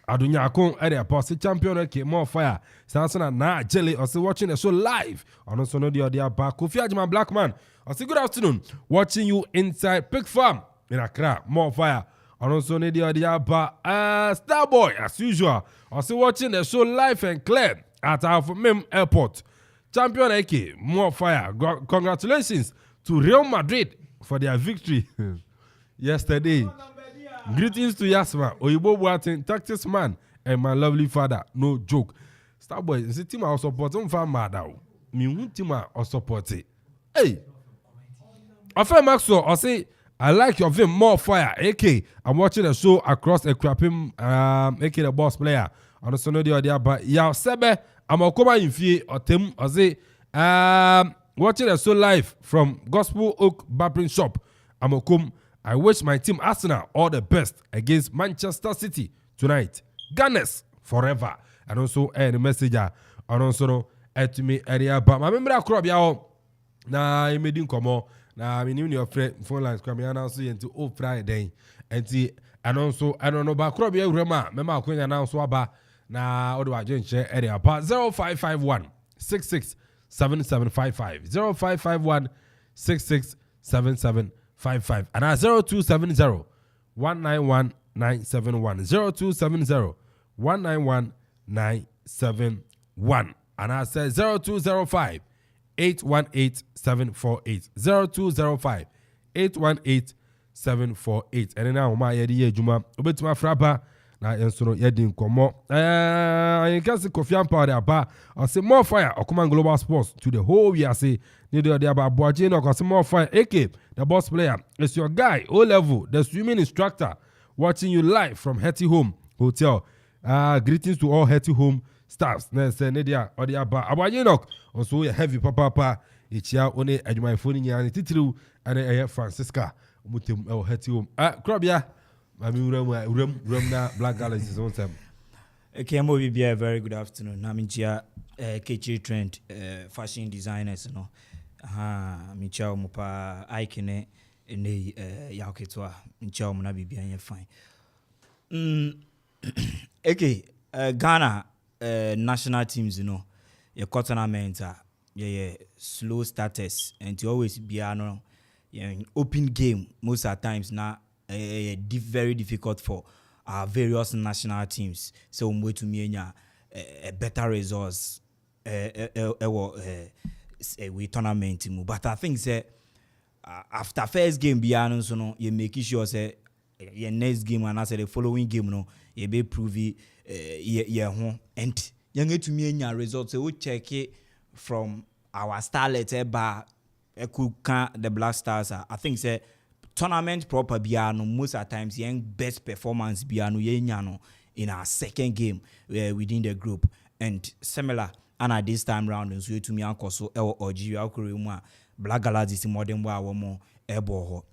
Adunya Akon area post champion ke more fire Sansana na jelly or watching the show live on also no the other back Kofi Ajman Black Man or good afternoon watching you inside Pig Farm in Accra more fire on also no the other back Starboy as usual also watching the show live and clear at our Mem Airport champion A.K.A. more fire congratulations to Real Madrid for their victory yesterday. Greetings to Yasma, Oyibo Boateng, Tactics Man, and my lovely father. No joke. Starboy, it's a team I support. I'm fan mad out. Me, team I support it. Hey. Afa Maxwell, I say I like your vim more fire. A.K.A. I'm watching a show across Akuapem, A.K.A. the boss player. On the Sunday the other, but yeah, Sebe, I'm Okoman Akwaaba or Tim. I say watching a show live from Gospel Oak Barbering Shop. I'm Okom. I wish my team Arsenal all the best against Manchester City tonight. Gunners forever. And also the messenger and also to me area. But my member Akropong ya na I made him come on. Now, I mean, your phone lines come here and into all Friday. And also, I don't know about Akropong Rema. Remember, I couldn't announce about now. What do I just share area? But 0551 66 7755 0551 66 7755 and 0270 191 971 0270 191 971 and I said 0205 818-748 0205 818-748 and now my yedi juma obetuma fraba na enso yedi nkomo I can see Kofi Ampa ba I say more fire Okoman Global Sports to the whole year say need the about Boaje no cause more fire A.K.A. the boss player is your guy O level the swimming instructor watching you live from Hetty Home Hotel. Greetings to all Hetty Home staffs. Nese Nedia Odia Ba Abayenok also a heavy papa ichia one adwuma phone nya ne titiriu ane Francisca mutem el Hetty Home. Krobia mami uram na Black Galaxies on them. Kemo be a very good afternoon. Na minchia KC Trend fashion designers no. Minchia mupa Aikene ne yaketwa minchia mu na bibia ye fine. Okay, Ghana national teams, you know, your tournament slow starters and to always be an open game most of the times now very difficult for our various national teams. So we to me a better results we tournament team. But I think say after first game be so no you make sure say your next game and I say the following game no you be prove and you to me results so we check it from our starlet bar the Black Stars. I think say tournament proper biano most of the times young best performance biano in our second game within the group and similar and at this time round so to me uncle so or Black Galaxies modern more ebo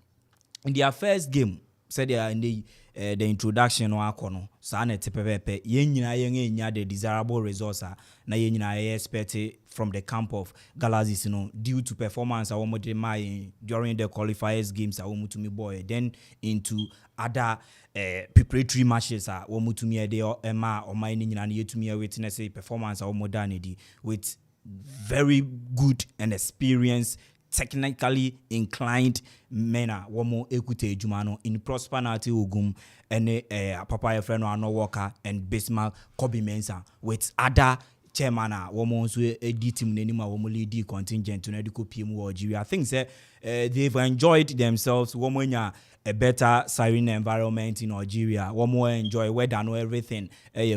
in their first game said they are in the introduction no akono sa na tepepepe yenyina yenya the desirable results na yenyina expect from the camp of Galaxies due to performance during the qualifiers games to me boy then into other preparatory matches to me they ema or my nyina to me witness performance modernity with very good and experienced technically inclined men womo ekute ejumano in prosperity ogum and papa friend no worker and Bismarck Kobe Mensah with other chairman womo so edi team nenima womo lead contingent to medical PM Algeria. I think say they've enjoyed themselves womo nya a better serene environment in Algeria womo enjoy weather no everything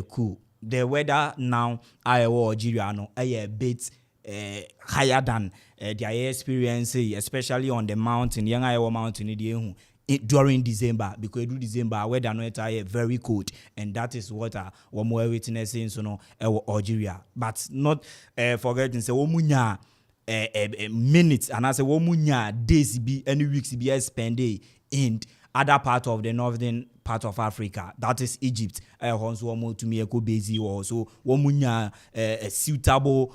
cool. The weather now Algeria no a bit higher than their experience, especially on the mountain, young Iowa mountain during December, because do December weather no very cold, and that is what one more witnessing Algeria. But not forgetting say womunya minutes and I say womunya days be any weeks be spend in other part of the northern part of Africa, that is Egypt. Also, to me, busy also womunya suitable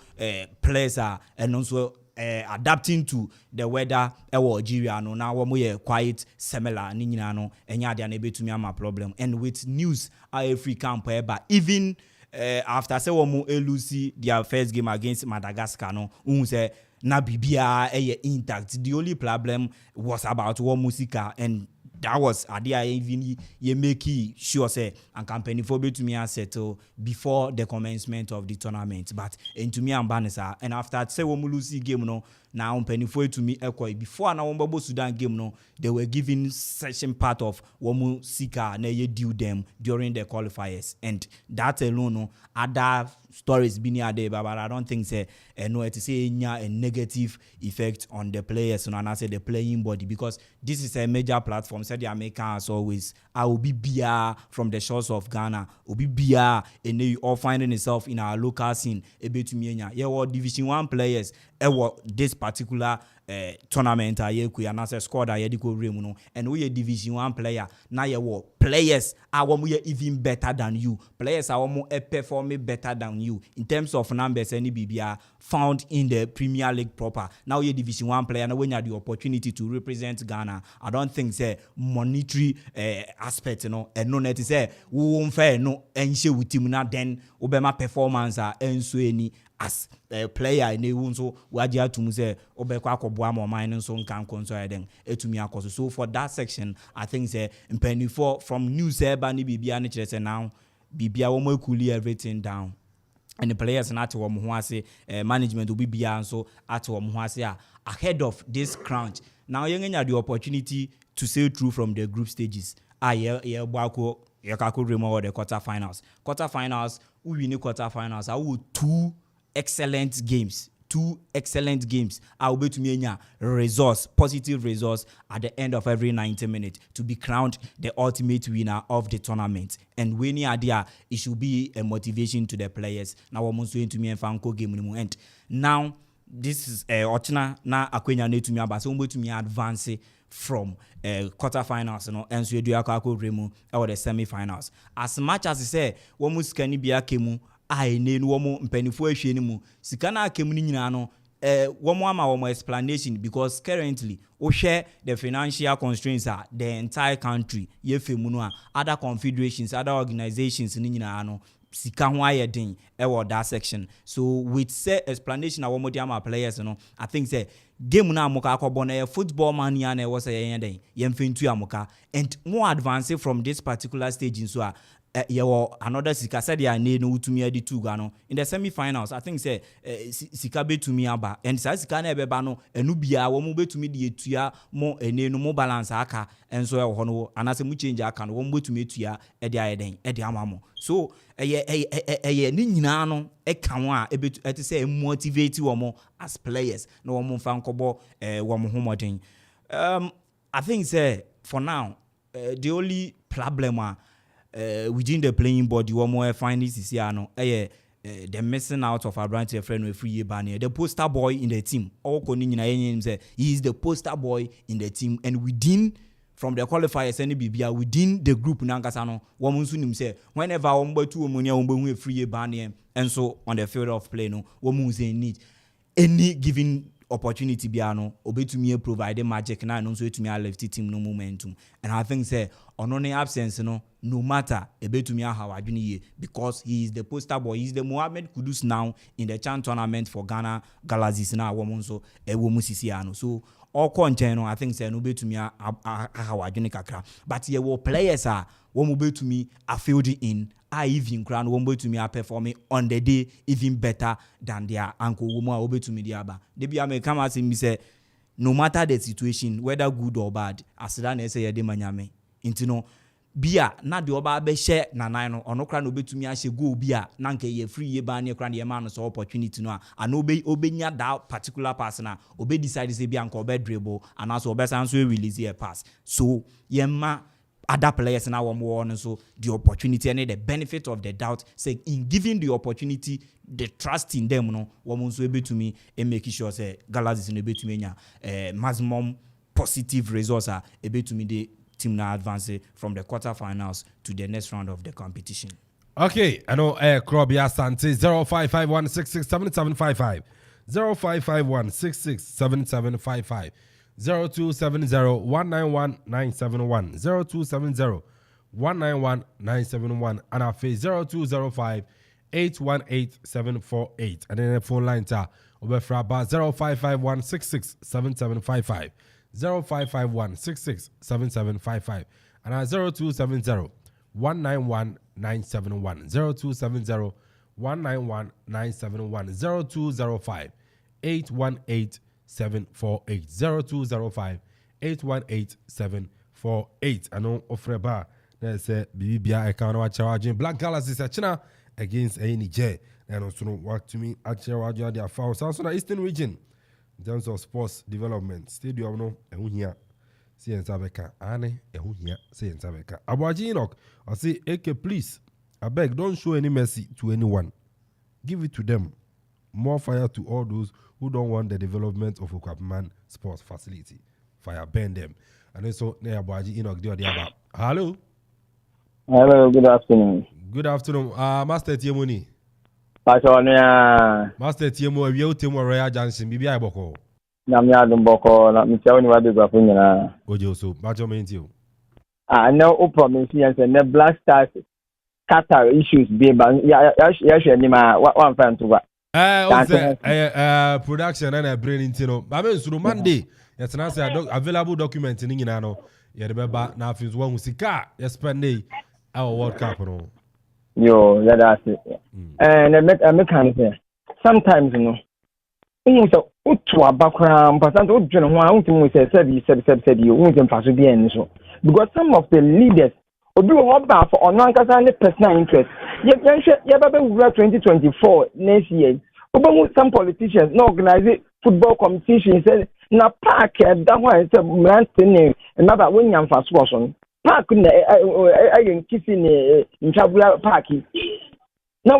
place and also adapting to the weather. Algeria no now we quite similar. Ninyina no enya dey na to me am problem. And with news, African but even after say womu elusi their first game against Madagascar no say na bibia intact. The only problem was about Womusika and that was idea even ye make sure say and company for to me and settle before the commencement of the tournament. But into me and Banessa and after say we lose game now mpanifo to me ekoi before na won Sudan game no they were giving section part of womu sika na ye due them during the qualifiers, and that alone no other stories been there, but I don't think say no it say a negative effect on the players and I say the playing body, because this is a major platform. Said the Americans always I will be beer from the shores of Ghana, will be beer and they all finding itself in our local scene a bit to me. Yeah, what Division 1 players this particular tournament aye ku na say squad aye di ko rem no, and we Division 1 player na ye what players are even better than you, players are more performing better than you in terms of numbers any BBR found in the Premier League proper. Now you Division 1 player, now when you have the opportunity to represent Ghana, I don't think say monetary aspect, you know, and no net say we won't fair no and share with him now then obema performance and so any as a player in the so wadia to say obekwa akobwa mo mine so nkan konso den etumi akoso. So for that section I think say impeni for from news eba ni bibia ni kire say now bibia wo mo cool everything down, and the players not to management will be beyond so at ahead of this crunch. Now you have the opportunity to sail through from the group stages. You remember the quarterfinals. Quarterfinals, we win the quarterfinals. I will two excellent games. I will be to me resource, positive resource at the end of every 90 minutes to be crowned the ultimate winner of the tournament. And winning idea, it should be a motivation to the players. Now we're going to me and Fanko game and now this is Ochina na Akwenya ne to me about so to me advance from quarterfinals, you know, and so you do remu or the semi-finals. As much as I say, one must can be a kemu. I ne no mo mpanifo ahwe ni mu sika na akemu ni nyina no womo ama womo explanation, because currently o share the financial constraints are the entire country ye femu no other confederations, other organizations ni nyina no sika ho ayedin that section. So with say explanation na womo dia ma players no, I think say game na amoka akobọ na football mania na was say yen mfentu amoka, and more advance from this particular stage in so another sika said ya ne no utumi adi two no in the semi-finals. I think say sika betumi aba, and sa sika na ebeba no enu bia wo mo betumi de etua mo ene no mo balance aka enso e ho no anase mu change aka no wo mo betumi etua e de ayeden e de amamo. So ni nyina no e kan a ebetu ete say motivate wo mo as players no wo mo fa nkobo wo mo homoden. I think say for now the only problem within the playing body, one more findings is here no. The missing out of our branch friend with free banner. The poster boy in the team. All say he is the poster boy in the team, and within from the qualifiers any BBA within the group Nankasano, one musunim say whenever one two omonia free banner, and so on the field of play no one need any given opportunity biano obe to me provide magic na no so to me left team no momentum. And I think say on any absence no matter ebe to me how adwini ye, because he is the poster boy, he is the Mohamed Kudus now in the Chan tournament for Ghana Galaxies na womun so womu sisi ano. So all content I think say no be to me how adwini kakra, but ye wo players are one be to me are filled in I even crown one boy to me are performing on the day even better than their uncle woman obey to me the aba. They be me come out and me say no matter the situation, whether good or bad, as dan say de manyame into no bia na de oba be share na nan no ono kra no betumi a she go bia na nke ye free ye ba ne kra de man no so opportunity no and obenya that particular pass na obe decide say bia nko obe dribble and also obe san so release a pass. So yema other players now one so the opportunity and the benefit of the doubt, say in giving the opportunity, the trust in them no woman so able to me and making sure say Galas is able to me maximum positive results are able to me the team now advance from the quarterfinals to the next round of the competition. Okay, I know Krobia Sante 0551667755 0551667755 0270-191-971 0270-191-971 and our face 0205-818-748 and then the phone line ta over fraba 0551667755 0551667755 and our 0270-191-971 0270-191-971 0205-818 748 0205 818 748. I know Ofreba. There's a Bibia account of charging Black Galaxy China against any J. And also work to me at Charge their found South Eastern region in terms of sports development. Stadium no and here. See in Sabeka, Anne, and here, say in Sabeka. Abaji Enoch, I say, A.K.A, please, I beg, don't show any mercy to anyone. Give it to them. More fire to all those who don't want the development of Akuapem sports facility. Fire burn them. And also, Abaji Enoch, hello. Hello, good afternoon. Good afternoon. Master Tiemoni. Master Tiemo, you Timo Royal Johnson, Bibi Boko. Namia Dumboko, not me telling you what they're going to Ojo, so, Macho Mentio. I know Oprah and the Black Stars Qatar issues, but yeah, one fan to what? Production and a brain intino. I mean, so Monday, yes, and I say available document in Inano. You remember now, if it's one who see car, you spend our World Cup. Yo, that's it. And I make sometimes, you know. So, to a background, but I don't know said you won't pass again. So, because some of the leaders will do a about for non personal interest. Yet, 2024 next year. Some politicians no organize football competition. Said, na park that one is a man and about when young fast person. Park in the kissing in Chabula Parky. Now,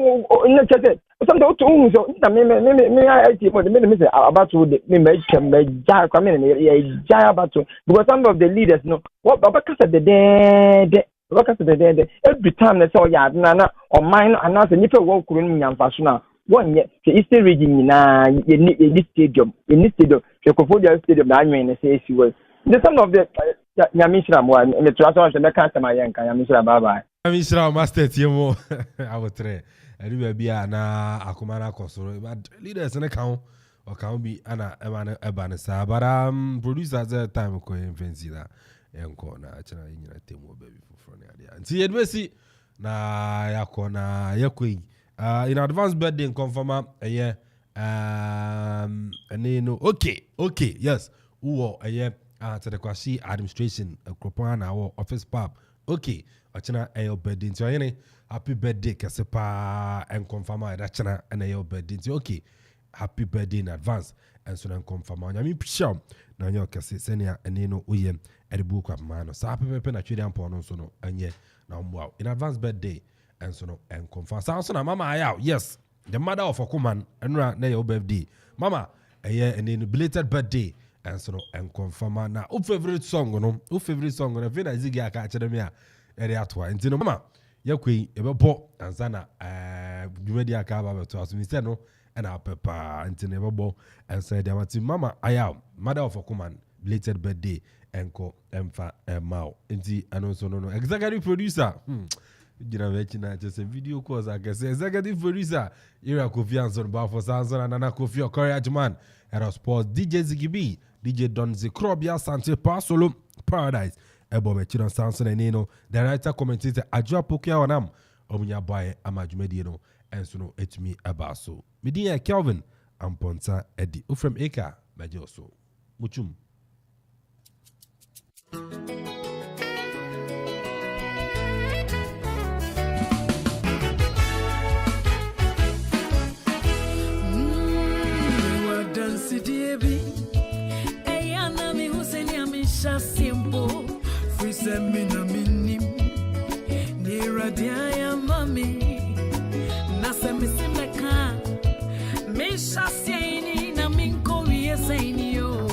some don't know. Me about to make Jack come in about to because some of the leaders know what because of the dead. Every time they saw Nana or mine and as a nipple walk in Fasuna. 1 year, the Eastern region in this stadium, the Kofodia Stadium, I mean, say she was. The some of the Yamishram one and the Trasor and the customer Yanka, Yamishra Baba. Yamishra Master Timo, I would try. I do be na Okoman Akwaaba, but leaders in account or can be Anna Ebanesa, but producer at that time of fancy that and corner China in a Timo baby for Fronia. And see it, see na Yakona Yakui. In advance birthday confirm a year and then okay yes who a year to the Kwashi administration Akropong-Akuapem office pub okay achana ayo birthday so any happy birthday kasepa and confirm that chana and ayo birthday okay happy birthday in advance and so then confirm on yami picture na nyo kase senia eneno uye edibu Akuapem no sa happy birthday na twede ampo so no anye na wow in advance birthday and so no and confirm. So na mama ayao, yes, the mother of Okoman and na your birthday. Mama, a year and then belated birthday and so no and confirm na who favorite song no? Who favorite song no? Vina zigi catch them here. Area to and no mama. Ya queen, ebe bo and sana media Akaba to us Mr. No and our papa and never bo and said there was mama ayao, mother of Okoman, belated birthday and co emfa mao. And also no executive producer. Just a video course, I guess. Executive producer, Ira Kofi Anson, Bafo Sanson, and Nana Kofi, Courage Man, and of sports, DJ Zigibi, DJ Don Zikrobia, Sante Pasolo, Paradise, Ebo Mechinon Sanson, and Nino, the writer commentator, Ajua Pokia Wanam, Omunya Baye, Amajumedino, and Suno Etumi Abaso. Media Kelvin, and Ponta Eddie, Ufrem Eka, Majoso. Muchum. Simple, free semina minim, near dia mami, Nasamaka, Misha Saini, Naminko, yes, I knew,